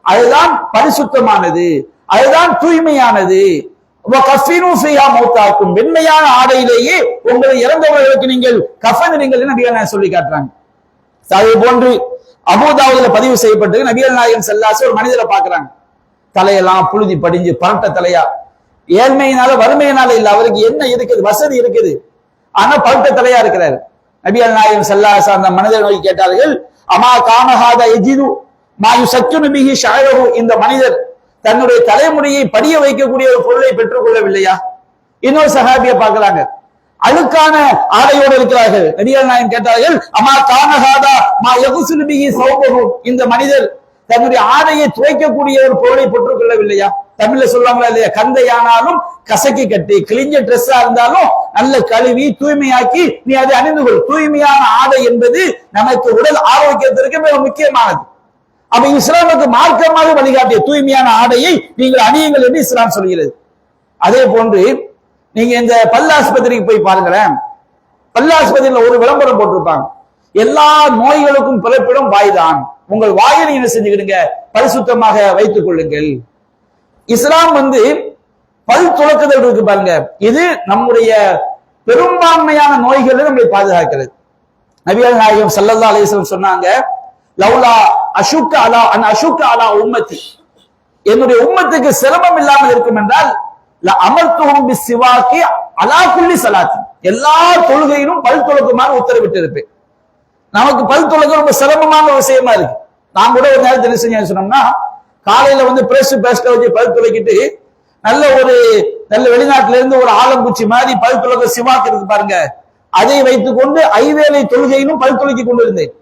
அதுதான் பரிசுத்தமானது, அதுதான் தூய்மையானது. வெண்மையான ஆடையிலேயே உங்களை இறந்தவர்களுக்கு நீங்கள் கஃன் நீங்கள் நபிகள் நாயகம் சொல்லி காட்டுறாங்க. அதே போன்று அபூதாவுதுல பதிவு செய்யப்பட்டு நபிகள் நாயகம் ஸல்லல்லாஹு ஒரு மனிதரை பார்க்கிறாங்க, தலையெல்லாம் புழுதி படிஞ்சு பரட்ட தலையா, ஏழ்மையினால வறுமையினால இல்ல, அவருக்கு என்ன இருக்குது? வசதி இருக்குது, ஆனா பரட்ட தலையா இருக்கிறாரு. நபிகள் நாயகம் ஸல்லல்லாஹு அந்த மனிதரை நோக்கி கேட்டார்கள், அமா கானஹாத யஜிது மா யுஸக்கினு பிஹி ஷஅரஹு, இந்த மனிதர் தன்னுடைய தலைமுடியை படிய வைக்கக்கூடிய ஒரு பொருளை பெற்றுக் கொள்ளவில்லையா? இன்னொரு சஹாபியை பார்க்கலாங்க, அழுக்கான ஆடையோடு இருக்கிறார்கள். நபிகள் நாயகம் கேட்டார்கள், அமா கானஹாதா மா யகுஸிலு பிஹி ஸௌபஹு, இந்த மனிதர் தன்னுடைய ஆடையை துவைக்கக்கூடிய ஒரு பொருளை பெற்றுக் கொள்ளவில்லையா? தமிழ்ல சொல்லுவாங்களா இல்லையா, கந்தையானாலும் கசக்கி கட்டி, கிழிஞ்ச ட்ரெஸ்ஸா இருந்தாலும் நல்ல கழுவி தூய்மையாக்கி நீ அதை அணிந்து கொள். தூய்மையான ஆடை என்பது நமக்கு உடல் ஆரோக்கியத்திற்கு மிக முக்கியமானது. அப்ப இஸ்லாமுக்கு மார்க்கமாக வழிகாட்டிய தூய்மையான ஆடையை நீங்கள் அணியுங்கள் என்று இஸ்லாம் சொல்கிறது. அதே போன்று நீங்க இந்த பல்லாஸ்பத்திரிக்கு போய் பாருங்களேன். பல்லாஸ்பத்திரியில ஒரு விளம்பரம் போட்டிருப்பாங்க, எல்லா நோய்களுக்கும் பிறப்பிடம் வாய்தான், உங்கள் வாயை என்ன செஞ்சுக்கிடுங்க, பரிசுத்தமாக வைத்துக் கொள்ளுங்கள். இஸ்லாம் பல் துலக்குதல் இருக்கு பாருங்க, இது நம்முடைய பெரும்பான்மையான நோய்களை நம்மை பாதுகாக்கிறது. நபிகள் நாயகம் ஸல்லல்லாஹு அலைஹி வஸல்லம் சொன்னாங்க, லௌலா அஷுக்க அலா அன் அஷுக்க அலா உம்மத்தி, என்னுடைய உம்மத்துக்கு சிரமம் இல்லாமல் இருக்கும் என்றால் அமர்த்துஹும் பிஸ்ஸிவாக்கி அலா குல்லி ஸலாத்தி, எல்லா தொழுகையிலும் பல் துலக்குமாறு உத்தரவிட்டு இருப்பேன். நமக்கு பல் துலக்க ரொம்ப சிரமமான விஷயமா இருக்கு. நான் கூட ஒரு நேரத்தில் என்ன செஞ்சு சொன்னோம்னா, காலையில பேஸ்ட் வச்சு பல் துளைக்கிட்டு நல்ல வெளிநாட்டில இருந்து ஒரு ஆலம்பூச்சி மாதிரி பல் துலக்க சிவாக்கு இருக்கு பாருங்க, அதை வைத்துக் கொண்டு ஐவேளை தொழுகையிலும் பல் துளைக்கி கொண்டு இருந்தேன்.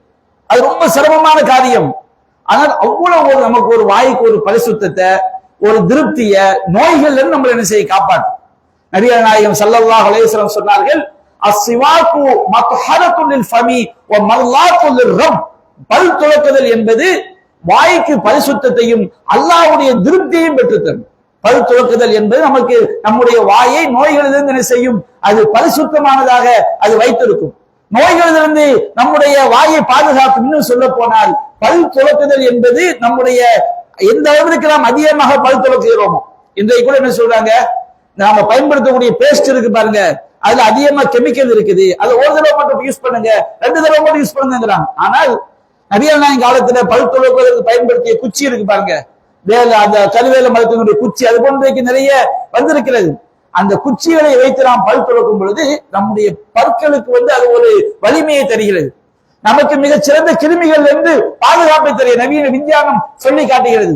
அது ரொம்ப சிரமமான காரியம். ஆனால் அவ்வளவு நமக்கு ஒரு வாய்க்கு ஒரு பரிசுத்தத்தை, ஒரு திருப்திய, நோய்கள் நம்ம என்ன செய்ய காப்பாற்றும். நபிகள் நாயகம் ஸல்லல்லாஹு அலைஹி வஸல்லம் சொன்னார்கள், அஸ்ஸிவாக்கு மத்ஹரத்துன் லில் ஃபமி வ மர்லாத்துன் லிர்ரப், பல் துலக்குதல் என்பது வாய்க்கு பரிசுத்தத்தையும் அல்லாஹ்வுடைய திருப்தியையும் பெற்றுத்தரும். பல் துலக்குதல் என்பது நமக்கு நம்முடைய வாயை நோய்களிலிருந்து என்ன செய்யும், அது பரிசுத்தமானதாக அது வைத்திருக்கும். நோய்களிலிருந்து நம்முடைய வாயை பாதுகாக்கும். இன்னும் சொல்ல போனால் பல் துலக்குதல் என்பது நம்முடைய எந்த அளவிற்கு நாம் அதிகமாக பல் துலக்குகிறோமோ, இன்றைக்கு கூட என்ன சொல்றாங்க, நாம பயன்படுத்தக்கூடிய பேஸ்ட் இருக்கு பாருங்க, அதுல அதிகமா கெமிக்கல் இருக்குது, அதை ஒரு தடவை மட்டும் யூஸ் பண்ணுங்க, 2 தடவை மட்டும் யூஸ் பண்ணுங்கிறாங்க. ஆனால் நபிகள் நாயகம் காலத்துல பல் துலக்குவதற்கு பயன்படுத்திய குச்சி இருக்கு பாருங்க, அந்த கருவேல மரத்தினுடைய குச்சி, அது போன்றைக்கு நிறைய வந்திருக்கிறது. அந்த குச்சிகளை வைத்து நாம் பல் துலக்கும் பொழுது நம்முடைய பற்களுக்கு அது ஒரு வலிமையை தருகிறது. நமக்கு மிகச் சிறந்த கிருமிகள் இருந்து பாதுகாப்பை தருகிற நவீன விஞ்ஞானம் சொல்லி காட்டுகிறது.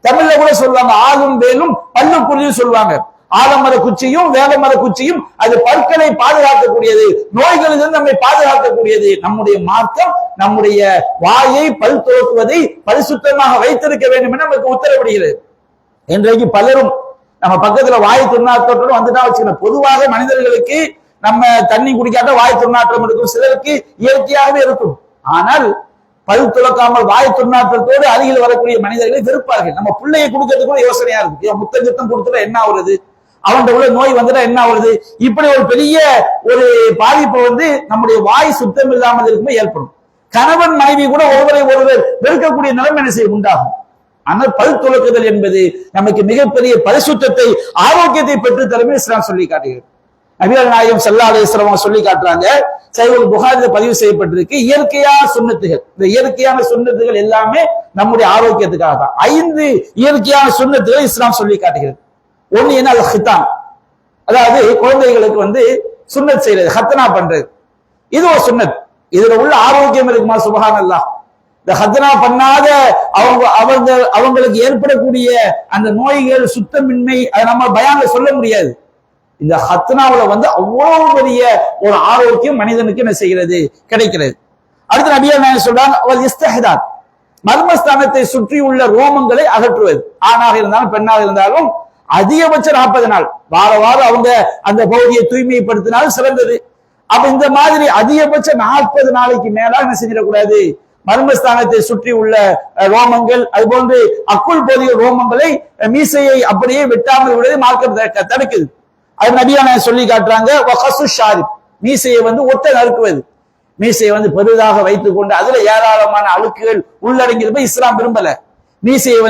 தமிழ்ல கூட சொல்லுவாங்க, ஆகும் வேலும் பல்லுக்குள்ளியும் சொல்லுவாங்க. ஆலமர குச்சியும் வேலமர குச்சியும் அது பற்களை பாதுகாக்கக்கூடியது, நோய்களிலிருந்து நம்மை பாதுகாக்கக்கூடியது. நம்முடைய மார்க்கம் நம்முடைய வாயை பல் துலக்குவதை பரிசுத்தமாக வைத்திருக்க வேண்டும் என நமக்கு உத்தரவிடுகிறது. இன்றைக்கு பலரும் நம்ம பக்கத்துல வாய் துர்நாற்றத்தோடு வந்துட்டா வச்சுக்கணும். பொதுவாக மனிதர்களுக்கு நம்ம தண்ணி குடிக்காட்ட வாய் துர்நாற்றம் இருக்கும், சிலருக்கு இயற்கையாகவே இருக்கும். ஆனால் பல் துலக்காமல் வாய் துர்நாற்றத்தோடு அருகில் வரக்கூடிய மனிதர்களை வெறுப்பார்கள். நம்ம பிள்ளையை கொடுக்கறதுக்கு கூட யோசனையா இருக்கு, முத்தம் சுத்தம் கொடுத்துட்டா என்ன ஆகுறது, அவன் உள்ள நோய் வந்துட்டா என்ன ஆகுறது, இப்படி ஒரு பெரிய ஒரு பாதிப்பு நம்முடைய வாய் சுத்தம் இல்லாமல் இருக்கும்போது ஏற்படும். கணவன் மனைவி கூட ஒருவரை ஒருவர் வெறுக்கக்கூடிய நிலைமை என்ன செய்ய உண்டாகும். ஆனால் பல் துலக்குதல் என்பது நமக்கு மிகப்பெரிய பரிசுத்தத்தை, ஆரோக்கியத்தை பெற்று தருமே இஸ்லாம் சொல்லி காட்டுகிறது. நபிகள் நாயகம் ஸல்லல்லாஹு அலைஹி வஸல்லம் சொல்லி காட்டுறாங்க, சஹீஹுல் புகாரில பதிவு செய்யப்பட்டிருக்கு, இயற்கையான சுன்னத்துகள். இந்த இயற்கையான சுன்னத்துகள் எல்லாமே நம்முடைய ஆரோக்கியத்துக்காக தான். 5 இயற்கையான சுன்னத்துகளை இஸ்லாம் சொல்லி காட்டுகிறது. ஒண்ணு என்ன, அது ஹிதான், அதாவது குழந்தைகளுக்கு சுன்னத் செய்யறது, ஹத்தனா பண்றது, இது ஒரு சுன்னத். இதுல உள்ள ஆரோக்கியம் இருக்குமா, சுப்ஹானல்லாஹ். இந்த ஹத்தனா பண்ணாத அவங்களுக்கு ஏற்படக்கூடிய அந்த நோய்கள், சுத்தமின்மை, அதை நம்ம பயான்ல சொல்ல முடியாது. இந்த ஹத்னாவுல அவ்வளவு பெரிய ஒரு ஆரோக்கியம் மனிதனுக்கு என்ன செய்கிறது, கிடைக்கிறது. அடுத்து நபிகள் நாயகம் சொல்றாங்க, அவள் இஸ்திஹ்தாத், மர்மஸ்தானத்தை சுற்றியுள்ள ரோமங்களை அகற்றுவது. ஆணாக இருந்தாலும் பெண்ணாக இருந்தாலும் அதிகபட்சம் 40 நாள், வாரம் அவங்க அந்த பகுதியை தூய்மைப்படுத்தினாலும் சிறந்தது. அப்ப இந்த மாதிரி அதிகபட்சம் 40 நாளைக்கு மேல என்ன செஞ்சிடக்கூடாது, மர்மஸ்தானத்தை சுற்றி உள்ள ரோமங்கள், அது போன்று அக்குள் பகுதிய ரோமங்களை, மீசையை அப்படியே வெட்டாமல் விடுவது மார்க்கம் தடுக்குது. அது நபியான சொல்லி காட்டுறாங்க, மீசையை ஒட்ட நறுக்குவது. மீசையை பெரிதாக வைத்துக் கொண்டு அதுல ஏராளமான அழுக்குகள் உள்ளடங்கியது இஸ்லாம் விரும்பல. மீசையை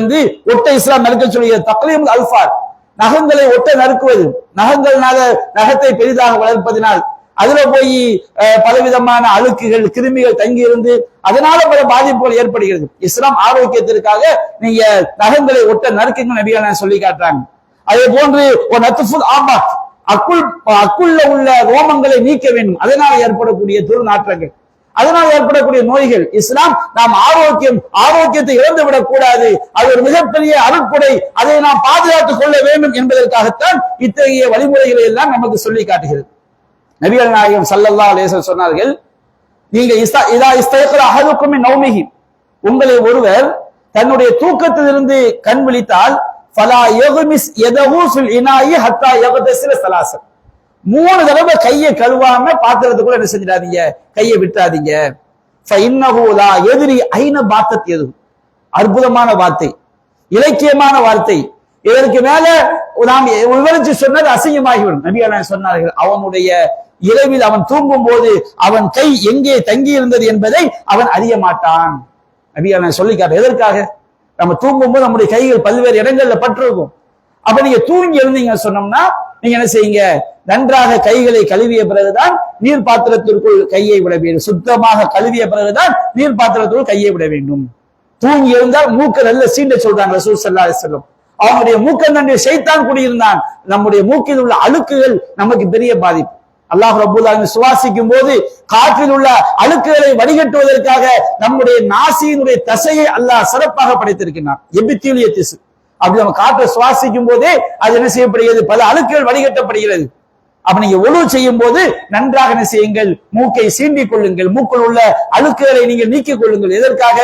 ஒட்ட இஸ்லாம் நறுக்க சொல்லுகிறது. தக்லீம் அல்ஃபார், நகங்களை ஒட்ட நறுக்குவது, நகத்தை பெரிதாக வளர்ப்பதினால் அதுல போய் பலவிதமான அழுக்குகள், கிருமிகள் தங்கி இருந்து அதனால பல பாதிப்புகள் ஏற்படுகிறது. இஸ்லாம் ஆரோக்கியத்திற்காக நீங்க நகங்களை ஒட்ட நறுக்குங்க நபியான சொல்லி காட்டுறாங்க. அதே போன்று ஒரு நத்துஃபுல் ஆபாத், அக்குள்ள உள்ள ரோமங்களை நீக்க வேண்டும், அதனால் ஏற்படக்கூடிய துர்நாற்றங்கள், அதனால் ஏற்படக்கூடிய நோய்கள். இஸ்லாம் நாம் ஆரோக்கியத்தை இழந்துவிடக் கூடாது, அது ஒரு மிகப்பெரிய அருட்கொடை, அதை நாம் பாதுகாத்துக் கொள்ள வேண்டும் என்பதற்காகத்தான் இத்தகைய வழிமுறைகளை எல்லாம் நமக்கு சொல்லி காட்டுகிறது. நபிகள் நாயகம் ஸல்லல்லாஹு அலைஹி வஸல்லம் சொன்னார்கள், நீங்க இதா இஸ்தைகர அஹதுக்கும் மின் நௌமிஹி, உங்களை ஒருவர் தன்னுடைய தூக்கத்திலிருந்து கண் விழித்தால் ஃபலா யக்மிஸ் யதஹு ஃபில் இனாயி ஹத்தா யக்தஸில ஸலாஸ, 3 தடவை கையை கழுவாம பாத்திரத்துக்குள்ள என்ன செஞ்சிடாதீங்க, கையை விட்டாதீங்க. ஃபஇன்னஹு லா யத்ரி ஐன பாத்தத் யது, அற்புதமான வார்த்தை, இலக்கியமான வார்த்தை. இதற்கு மேல நாம் விவரிச்சு சொன்னது அசிங்கமாகிவிடும். நபிகள் சொன்னார்கள், அவனுடைய இரவில் அவன் தூங்கும் போது அவன் கை எங்கே தங்கி இருந்தது என்பதை அவன் அறிய மாட்டான். நபிகள் சொல்லிக்காட்டு. எதற்காக? நம்ம தூங்கும் போது நம்முடைய கைகள் பல்வேறு இடங்கள்ல பட்டிருக்கும். அப்ப நீங்க தூங்கி எழுந்தீங்க சொன்னோம்னா நீங்க என்ன செய்யுங்க, நன்றாக கைகளை கழுவிய பிறகுதான் நீர் பாத்திரத்திற்குள் கையை விட வேண்டும். சுத்தமாக கழுவிய பிறகுதான் நீர் பாத்திரத்திற்குள் கையை விட வேண்டும். தூங்கி எழுந்தால் மூக்க நல்ல சீண்ட சொல்றாங்க ரசூல் ஸல்லல்லாஹு அலைஹி வஸல்லம். அவனுடைய மூக்கந்தண்டை ஷைத்தான் குடியிருந்தான். நம்முடைய மூக்கில் உள்ள அழுக்குகள் நமக்கு பெரிய பாதிப்பு. அல்லாஹ் ரப்பல் ஆலமீன் சுவாசிக்கும் போது காற்றில் உள்ள அழுக்குகளை வடிகட்டுவதற்காக நம்முடைய நாசியினுடைய தசையை அல்லாஹ் சிறப்பாக படைத்திருக்கிறான். எபித்தீலியத்திஸ். அப்படி நம்ம காற்றை சுவாசிக்கும் போதே அது என்ன செய்யப்படுகிறது, பல அழுக்குகள் வடிகட்டப்படுகிறது. அப்ப நீங்க ஒழு செய்யும் போது நன்றாக என்ன செய்யுங்கள், மூக்கை சீண்டிக் கொள்ளுங்கள், மூக்குள் உள்ள அழுக்குகளை நீங்கள் நீக்கிக் கொள்ளுங்கள். எதற்காக?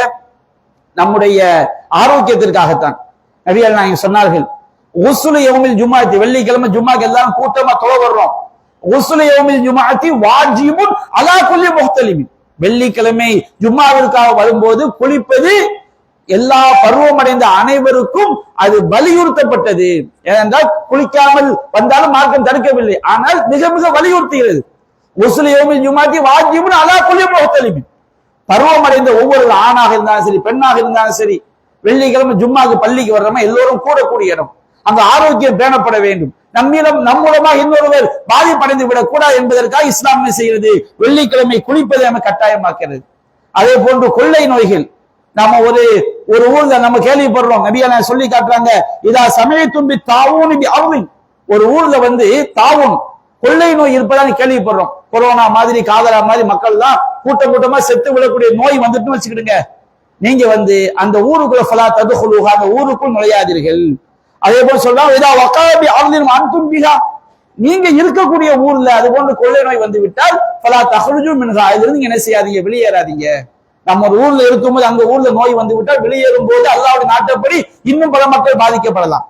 நம்முடைய ஆரோக்கியத்திற்காகத்தான். நபிகள் நாயகம் சொன்னார்கள், உஸ்லு யௌமில் ஜும்ஆத்தி, வெள்ளிக்கிழமை ஜும்மாக்கு எல்லாரும் கூட்டமா தொழ வர்றோம். உஸ்லு யௌமில் ஜும்ஆத்தி வாஜிபுன் அலா குல்லி முஹ்தலிமின், வெள்ளிக்கிழமை ஜும்மாவிற்காக வரும்போது குளிப்பது எல்லா பருவமடைந்த அனைவருக்கும் அது வலியுறுத்தப்பட்டது. ஏனென்றால் குளிக்காமல் வந்தாலும் மார்க்கம் தடுக்கவில்லை, ஆனால் மிக மிக வலியுறுத்துகிறது. உஸ்லு யௌமில் ஜும்ஆத்தி வாஜிபுன் அலா குல்லி முஹ்தலிமின், பருவமடைந்த ஒவ்வொரு ஆணாக இருந்தாலும் சரி பெண்ணாக இருந்தாலும் சரி, வெள்ளிக்கிழமை ஜும்மாக்கு பள்ளிக்கு வர்றோமா எல்லோரும் கூடக்கூடிய இடம், அந்த ஆரோக்கியம் பேணப்பட வேண்டும். நம் மூலமா இன்னொருவர் பாதிப்படைந்து விடக் கூடாது என்பதற்காக இஸ்லாம் என்ன செய்கிறது, வெள்ளிக்கிழமை குளிப்பதை நம்ம கட்டாயமாக்கிறது. அதே போன்று கொள்ளை நோய்கள், நம்ம ஒரு ஊர்ல நம்ம கேள்விப்படுறோம், நபியா சொல்லி காட்டுறாங்க, இதா சமயத்தும்பி தாவூன் அவுன், ஒரு ஊர்ல தாவூன் கொள்ளை நோய் இருப்பதாக கேள்விப்படுறோம். கொரோனா மாதிரி காதலா மாதிரி மக்கள் தான் கூட்டமா செத்து விடக்கூடிய நோய் வந்துட்டு வச்சுக்கிடுங்க. நீங்க அந்த ஊருக்குள்ள ஃபலா ததுகுலுஹா, அந்த ஊருக்குள் நுழையாதீர்கள். அதே போல சொல்றாங்க, இதா வகாபி அர்லின் அன்தும் பிஹா, நீங்க இருக்கக்கூடிய ஊர்ல அது போன்று கொள்ளை நோய் வந்து விட்டால் ஃபலா தஹ்ருஜு மின்ஹா, இதிலிருந்து நீங்க என்ன செய்யாதீங்க, வெளியேறாதீங்க. நம்ம ஒரு ஊர்ல இருக்கும்போது அந்த ஊர்ல நோய் வந்து விட்டால் வெளியேறும் போது அல்லாஹ்வுடைய நாட்டப்படி இன்னும் பல மக்கள் பாதிக்கப்படலாம்.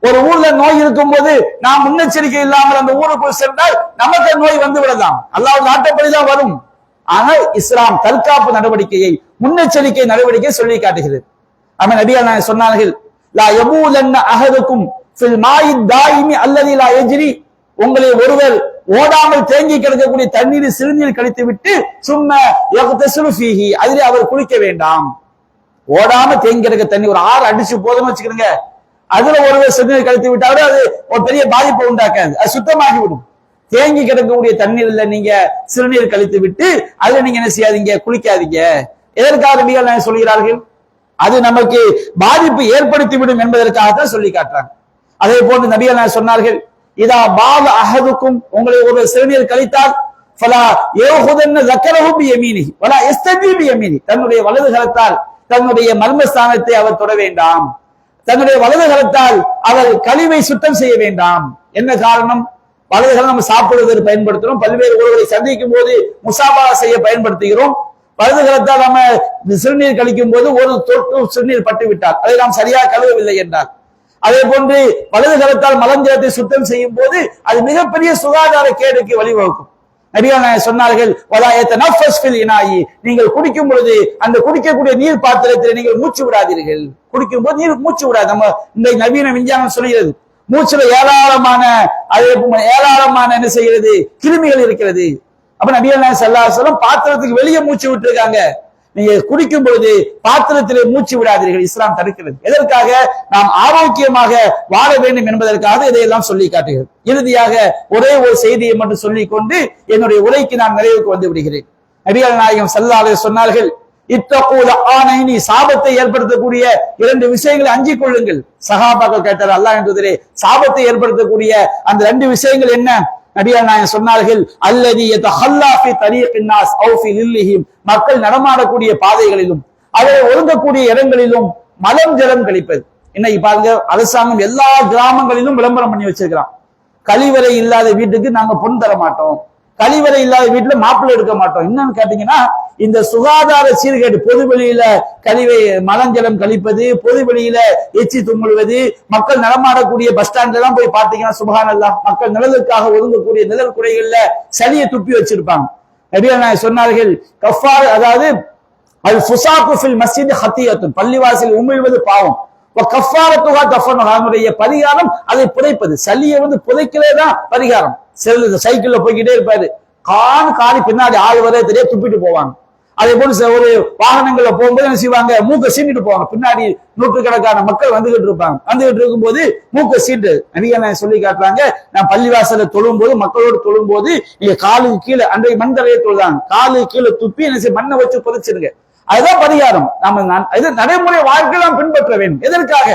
ஒரு ஊர்ல நோய் இருக்கும் போது நாம் முன்னெச்சரிக்கை இல்லாமல் அந்த ஊருக்குள் சென்றால் நமக்கு நோய் வந்து விடலாம். அல்லாஹ் நாட்டப்படிதான் வரும். ஆனால் இஸ்லாம் தற்காப்பு நடவடிக்கையை, முன்னெச்சரிக்கை நடவடிக்கை சொல்லி காட்டுகிறது. அவன் நபிகள் சொன்னார்கள், லா யபூலன்ன அஹதுக்கும் ஃபில் மாஇ தாயிமி அல்லதி லா யஜ்ரி, உங்களை ஒருவர் ஓடாமல் தேங்கி கிடக்கக்கூடிய தண்ணீர் சிறுநீர் கழித்து விட்டு சும்ம யக்தஸிலு ஃபீஹி, அதிலே அவர் குளிக்க வேண்டாம். ஓடாம தேங்கி கிடக்க தண்ணி ஒரு ஆறு அடிச்சு போதும்னு வச்சுக்கிறீங்க, அதுல ஒருவர் சிறுநீர் கழித்து விட்டாலும் அது ஒரு பெரிய பாதிப்பை உண்டாக்காது, அது சுத்தமாகிவிடும். தேங்கி கிடக்கக்கூடிய தண்ணீர்ல நீங்க சிறுநீர் கழித்து விட்டு அதுல நீங்க என்ன செய்யாதீங்க, குளிக்காதீங்க. எதற்காக நபிகள் சொல்கிறார்கள்? அது நமக்கு பாதிப்பு ஏற்படுத்திவிடும் என்பதற்காகத்தான் சொல்லி காட்டுறாங்க. அதே போன்று நபிகள் சொன்னார்கள், இதா பால அஹதுக்கும், உங்களை ஒரு சிறுநீர் கழித்தால் ஃபலா யஹுதன்ன ஸக்கரஹு பியமீனிஹி வலா யஸ்தஜி பியமீனி, தன்னுடைய வலது கரத்தால் தன்னுடைய மர்மஸ்தானத்தை அவர் தொட வேண்டாம், தன்னுடைய வலது கரத்தால் அவர் கழிவை சுத்தம் செய்ய வேண்டாம். என்ன காரணம்? வலது கரம் நம்ம சாப்பிடுவதற்கு பயன்படுத்துறோம், பல்வேறு ஒருவரை சந்திக்கும் போது முசாபா செய்ய பயன்படுத்துகிறோம். வலது கரத்தால் நம்ம சிறுநீர் கழிக்கும் போது ஒரு தொட்டு சிறுநீர் பட்டு விட்டால் அதை நாம் சரியாக கழுவவில்லை என்றால், அதே போன்று வலது கரத்தால் மலஞ்சலத்தை சுத்தம் செய்யும் போது அது மிகப்பெரிய சுகாதார கேடுக்கு வழிவகுக்கும். நபிகள் சொன்னார்கள், நீங்கள் குடிக்கும் பொழுது அந்த குடிக்கக்கூடிய நீர் பாத்திரத்தில் நீங்கள் மூச்சு விடாதீர்கள். குடிக்கும் போது நீர் மூச்சு விடாது. நம்ம இந்த நவீன விஞ்ஞானம் சொல்கிறது, மூச்சுல ஏராளமான என்ன செய்கிறது, கிருமிகள் இருக்கிறது. அப்ப நபிகள் ஸல்லல்லாஹு அலைஹி வஸல்லம் பாத்திரத்துக்கு வெளியே மூச்சு விட்டு இருக்காங்க. நீங்க குடிக்கும் பொழுது பாத்திரத்திலே மூச்சு விடாதீர்கள், இஸ்லாம் தடுக்கிறது. எதற்காக? நாம் ஆரோக்கியமாக வாழ வேண்டும் என்பதற்காக இதையெல்லாம் சொல்லி காட்டுகிறது. இறுதியாக ஒரே ஒரு செய்தியை மட்டும் சொல்லிக் கொண்டு என்னுடைய உரைக்கு நான் நிறைவுக்கு வந்து விடுகிறேன். நபிகள் நாயகம் ஸல்லல்லாஹு அலைஹி சொன்னார்கள், இத்தகூல ஆனைனி, சாபத்தை ஏற்படுத்தக்கூடிய இரண்டு விஷயங்களை அஞ்சிக் கொள்ளுங்கள். சஹாபாக்கள் கேட்டார், அல்லாஹ் என்பதிலே சாபத்தை ஏற்படுத்தக்கூடிய அந்த ரெண்டு விஷயங்கள் என்ன? நபிகள் நாயகம் சொன்னார்கள், அல்லதி யதஹல்லா ஃபி தரீகின் நாஸ் அவ் ஃபி லில்லிஹிம், மக்கள் நடமாடக்கூடிய பாதைகளிலும் அதில் ஒழுங்கக்கூடிய இடங்களிலும் மலம் ஜலம் கழிப்பது. இன்னைக்கு பாருங்க, அரசாங்கம் எல்லா கிராமங்களிலும் விளம்பரம் பண்ணி வச்சிருக்கிறான், கழிவறை இல்லாத வீட்டுக்கு நாங்க பொன் தர மாட்டோம், கழிவறை இல்லாத வீட்டுல மாப்பிள்ளை எடுக்க மாட்டோம். என்னன்னு கேட்டீங்கன்னா, இந்த சுகாதார சீர்கேடு, பொது வெளியில மலஞ்சலம் கழிப்பது, பொது வெளியில எச்சி தும்முழுவது, மக்கள் நடமாடக்கூடிய பஸ் ஸ்டாண்ட்ல எல்லாம் போய் பார்த்தீங்கன்னா சுப்ஹானல்லாஹ், மக்கள் நிழலுக்காக ஒதுங்கக்கூடிய நிழல் குறைகள்ல சளியை துப்பி வச்சிருப்பாங்க. நபிகள் நாயகம் சொன்னார்கள், கஃபார், அதாவது அல் ஃபுசாக்கு ஃபில் மஸ்ஜித் ஹத்தியத்துன், பள்ளிவாசல் உமிழ்வது பாவம். கஃபாரத்துஹா தஃபனுஹா, அதனுடைய பரிகாரம் அதை புதைப்பது. சளியை புதைக்கிறதே தான் பரிகாரம். சில சைக்கிள்ல போய்கிட்டே இருப்பாரு, காணி பின்னாடி ஆள் வர தெரிய துப்பிட்டு போவாங்க. அதே போல ஒரு வாகனங்கள்ல போகும்போது என்ன செய்வாங்க, மூக்க சீண்டிட்டு போவாங்க. பின்னாடி நூற்றுக்கணக்கான மக்கள் வந்துகிட்டு இருப்பாங்க. வந்துகிட்டு இருக்கும்போது மூக்க சீண்டு நபிகள் சொல்லி காட்டுறாங்க, நான் பள்ளிவாசல தொழும் போது, மக்களோடு தொழும் போது நீங்க காலுக்கு கீழே, அன்றைய மண் தரையை தொழுதாங்க, காலுக்கு கீழே துப்பி என்ன செய்ய, மண்ணை வச்சு புதைச்சிருங்க. அதுதான் பரிகாரம். இது நடைமுறை வாழ்க்கை நாம் பின்பற்ற வேண்டும். எதற்காக?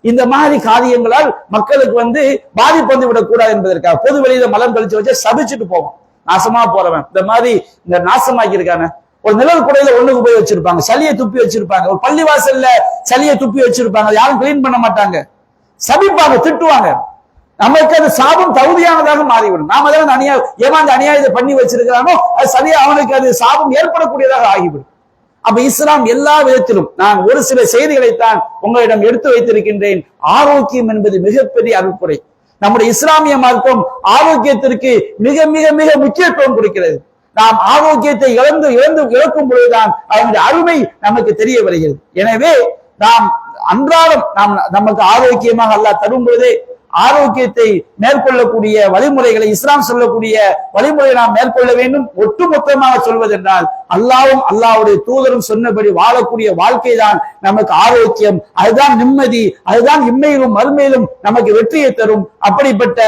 இந்த மாதிரி காரியங்களால் மக்களுக்கு பாதிப்பு வந்து விடக்கூடாது என்பதற்காக. பொது வெளியில மலம் கழிச்சு வச்சு சபிச்சுட்டு போவோம், நாசமா போறவன் இந்த மாதிரி இந்த நாசமாக்கி இருக்கான. ஒரு நிழல் குடையில ஒண்ணுக்கு போய் வச்சிருப்பாங்க, சளியை துப்பி வச்சிருப்பாங்க. ஒரு பள்ளிவாசல்ல சளியை துப்பி வச்சிருப்பாங்க, யாரும் கிளீன் பண்ண மாட்டாங்க, சபிப்பாங்க, திட்டுவாங்க. நமக்கு அது சாபம் தகுதியானதாக மாறிவிடும். நாம தான் ஏமாந்து அநியாயத்தை பண்ணி வச்சிருக்கிறானோ அது சரியா அவனுக்கு அது சாபம் ஏற்படக்கூடியதாக ஆகிவிடும். அப்ப இஸ்லாம் எல்லா விதத்திலும், நான் ஒரு சில செய்திகளைத்தான் உங்களிடம் எடுத்து வைத்திருக்கின்றேன். ஆரோக்கியம் என்பது மிகப்பெரிய அருட்குறை. நம்முடைய இஸ்லாமிய மார்க்கம் ஆரோக்கியத்திற்கு மிக மிக மிக முக்கியத்துவம் கொடுக்கிறது. நாம் ஆரோக்கியத்தை இழக்கும் பொழுதுதான் அதனுடைய அருமை நமக்கு தெரிய வருகிறது. எனவே நாம் அன்றாடம் நமக்கு ஆரோக்கியமாக அல்லாஹ் தரும் பொழுதே ஆரோக்கியத்தை மேற்கொள்ளக்கூடிய வழிமுறைகளை, இஸ்லாம் சொல்லக்கூடிய வழிமுறையை நாம் மேற்கொள்ள வேண்டும். ஒட்டுமொத்தமாக சொல்வதென்றால் அல்லாஹ்வும் அல்லாஹ்வுடைய தூதரும் சொன்னபடி வாழக்கூடிய வாழ்க்கை தான் நமக்கு ஆரோக்கியம். அதுதான் நிம்மதி, அதுதான் இம்மையிலும் மறுமையிலும் நமக்கு வெற்றியை தரும். அப்படிப்பட்ட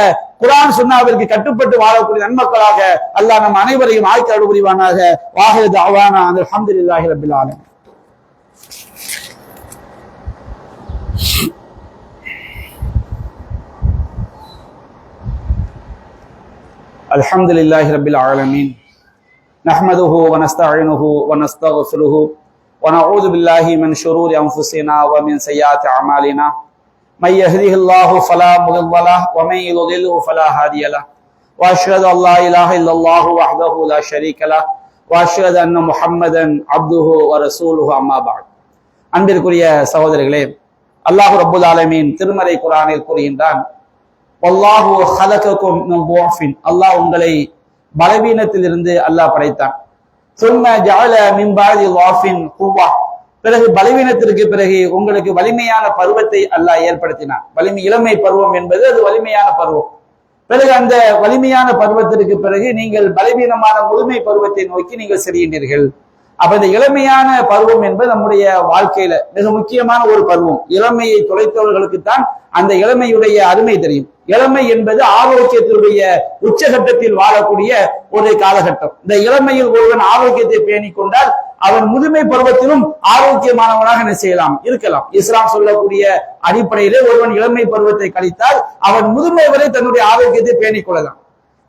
குர்ஆன் சுன்னாவிற்கு கட்டுப்பட்டு வாழக்கூடிய நன்மக்களாக அல்லாஹ் நம் அனைவரையும் ஆக்கி அருள் புரிவானாக. வாஹிரு தஅவானா அல்ஹம்துலில்லாஹி ரப்பில் ஆலமீன். الحمد لله رب العالمين نحمده ونستعينه ونستغفره ونعوذ بالله من شرور أنفسنا ومن سيئات أعمالنا من يهده الله فلا مضل له ومن يضلله فلا هادي له وأشهد أن لا إله إلا الله وحده لا شريك له وأشهد أن محمدا عبده ورسوله أما بعد. அன்பிற்குரிய சகோதரர்களே, அல்லாஹ் ரப்புல் ஆலமீன் திருமறை குர்ஆனில் கூறுகின்றான், வல்லாஹு ஹலகக்கும் மின் துஅஃபின், அல்லாஹ் உங்களை பலவீனத்திலிருந்து அல்லாஹ் படைத்தான். சும்ம ஜஅல மின் பஅதி துஅஃபின் குவ்வா, பிறகு பலவீனத்திற்கு பிறகு உங்களுக்கு வலிமையான பருவத்தை அல்லாஹ் ஏற்படுத்தினான். இளமை பருவம் என்பது அது வலிமையான பருவம். பிறகு அந்த வலிமையான பருவத்திற்கு பிறகு நீங்கள் பலவீனமான முதுமை பருவத்தை நோக்கி நீங்கள் செல்கின்றீர்கள். அப்ப இந்த இளமையான பருவம் என்பது நம்முடைய வாழ்க்கையில மிக முக்கியமான ஒரு பருவம். இளமையை தொலைத்தவர்களுக்கு தான் அந்த இளமையுடைய அருமை தெரியும். இளமை என்பது ஆரோக்கியத்தினுடைய உச்சகட்டத்தில் வாழக்கூடிய ஒரு காலகட்டம். இந்த இளமையில் ஒருவன் ஆரோக்கியத்தை பேணிக் கொண்டால் அவன் முதுமை பருவத்திலும் ஆரோக்கியமானவனாக என்ன செய்யலாம், இருக்கலாம். இஸ்லாம் சொல்லக்கூடிய அடிப்படையிலே ஒருவன் இளமை பருவத்தை கழித்தால் அவன் முதுமை வரை தன்னுடைய ஆரோக்கியத்தை பேணிக் கொள்ளலாம்.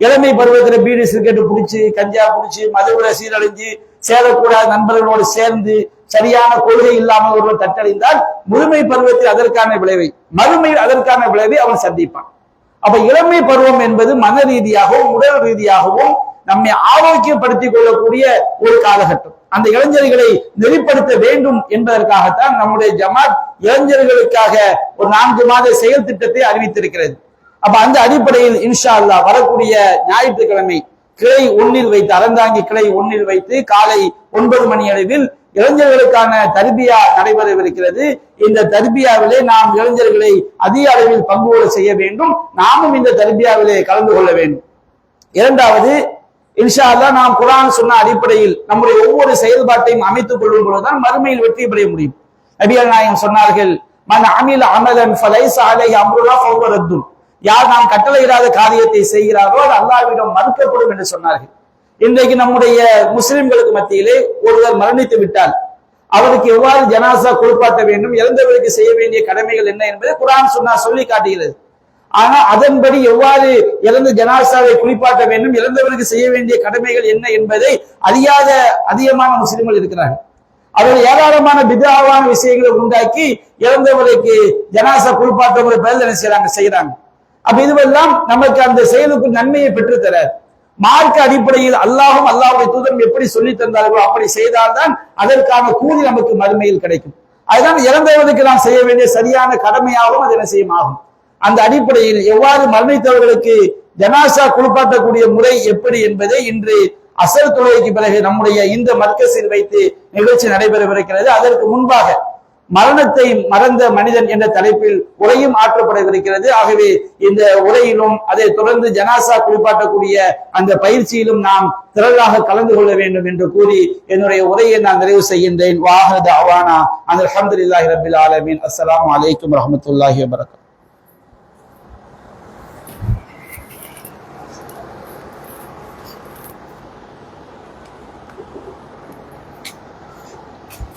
இளமை பருவத்துல பீடி சிகரெட் பிடிச்சு, கஞ்சா பிடிச்சு, மதுவில சீரழிஞ்சு, சேரக்கூடாத நண்பர்களோடு சேர்ந்து சரியான கொள்கை இல்லாமல் ஒருவன் தட்டடைந்தால் முதுமை பருவத்தில் அதற்கான விளைவை, மறுமையில் அதற்கான விளைவை அவன் சந்திப்பான். அப்ப இளமை பருவம் என்பது மன ரீதியாகவும் உடல் ரீதியாகவும் நம்மை ஆரோக்கியப்படுத்திக் கொள்ளக்கூடிய ஒரு காலகட்டம். அந்த இளைஞர்களை நெறிப்படுத்த வேண்டும் என்பதற்காகத்தான் நம்முடைய ஜமாத் இளைஞர்களுக்காக ஒரு 4 மாத செயல் திட்டத்தை அறிவித்திருக்கிறது. அப்ப அந்த அடிப்படையில் இன்ஷா அல்லாஹ் வரக்கூடிய ஞாயிற்றுக்கிழமை கிளை 1 வைத்து, அறந்தாங்கி கிளை 1 வைத்து காலை 9 மணி அளவில் இளைஞர்களுக்கான தர்பியா நடைபெறவிருக்கிறது. இந்த தர்பியாவிலே நாம் இளைஞர்களை அதிக அளவில் பங்குபெற செய்ய வேண்டும். நாமும் இந்த தர்பியாவிலே கலந்து கொள்ள வேண்டும். இரண்டாவது, இன்ஷா அல்லாஹ் நாம் குர்ஆன் சொன்ன அடிப்படையில் நம்முடைய ஒவ்வொரு செயல்பாட்டையும் அமைத்துக் கொள்ளும் பொழுதுதான் மறுமையில் வெற்றி பெற முடியும். நபிகள் நாயகம் சொன்னார்கள், மன் அமில அமலன் ஃபலைஸ அலைஹி அம்ருனா ஃபஹுவ ரத்துன், யார் நாம் கட்டளையிடாத காரியத்தை செய்கிறாரோ அது அல்லாஹ்விடம் மறுக்கப்படும் என்று சொன்னார்கள். இன்றைக்கு நம்முடைய முஸ்லிம்களுக்கு மத்தியிலே ஒருவர் மரணித்து விட்டால் அவருக்கு எவ்வாறு ஜனாசா குளிப்பாட்ட வேண்டும், இறந்தவருக்கு செய்ய வேண்டிய கடமைகள் என்ன என்பதை குர்ஆன் சொல்லி காட்டுகிறது. ஆனா அதன்படி எவ்வாறு இறந்த ஜனாசாவை குளிப்பாட்ட வேண்டும், இறந்தவருக்கு செய்ய வேண்டிய கடமைகள் என்ன என்பதை அறியாத அதிகமான முஸ்லிம்கள் இருக்கிறார்கள். அவர்கள் ஏராளமான பித்ஆவான விஷயங்களை உண்டாக்கி இறந்தவருக்கு ஜனாசா குளிப்பாட்ட பேர் செய்யறாங்க. அப்ப இதுவெல்லாம் நமக்கு அந்த செயலுக்கு நன்மையை பெற்றுத்தர மார்க்க அடிப்படையில் அல்லாஹும் அல்லாஹ்வுடைய தூதரும் எப்படி சொல்லி தந்தார்களோ அப்படி செய்தால்தான் அதற்கான கூலி நமக்கு மறுமையில் கிடைக்கும். அதுதான் இறந்தவர்களுக்கு நாம் செய்ய வேண்டிய சரியான கடமையாகவும் அது என்ன செய்யும் ஆகும். அந்த அடிப்படையில் எவ்வாறு மரணித்தவர்களுக்கு ஜனாசா குளிப்பாட்டக்கூடிய முறை எப்படி என்பதை இன்று அசல் தொழுகைக்கு பிறகு நம்முடைய இந்த மர்கஸில் வைத்து நிகழ்ச்சி நடைபெறவிருக்கிறது. அதற்கு முன்பாக மரணத்தை மறந்த மனிதன் என்ற தலைப்பில் உரையும் ஆற்றப்படவிருக்கிறது. ஆகவே இந்த உரையிலும் அதை தொடர்ந்து ஜனாசா குளிப்பாட்டக்கூடிய அந்த பயிற்சியிலும் நாம் திரளாக கலந்து கொள்ள வேண்டும் என்று கூறி என்னுடைய உரையை நான் நிறைவு செய்கின்றேன். வாஹத அவானா அல்ஹம்துலில்லாஹி ரப்பில் ஆலமீன். அஸ்ஸலாமு அலைக்கும் வரஹ்மத்துல்லாஹி வபரகாத்துஹு.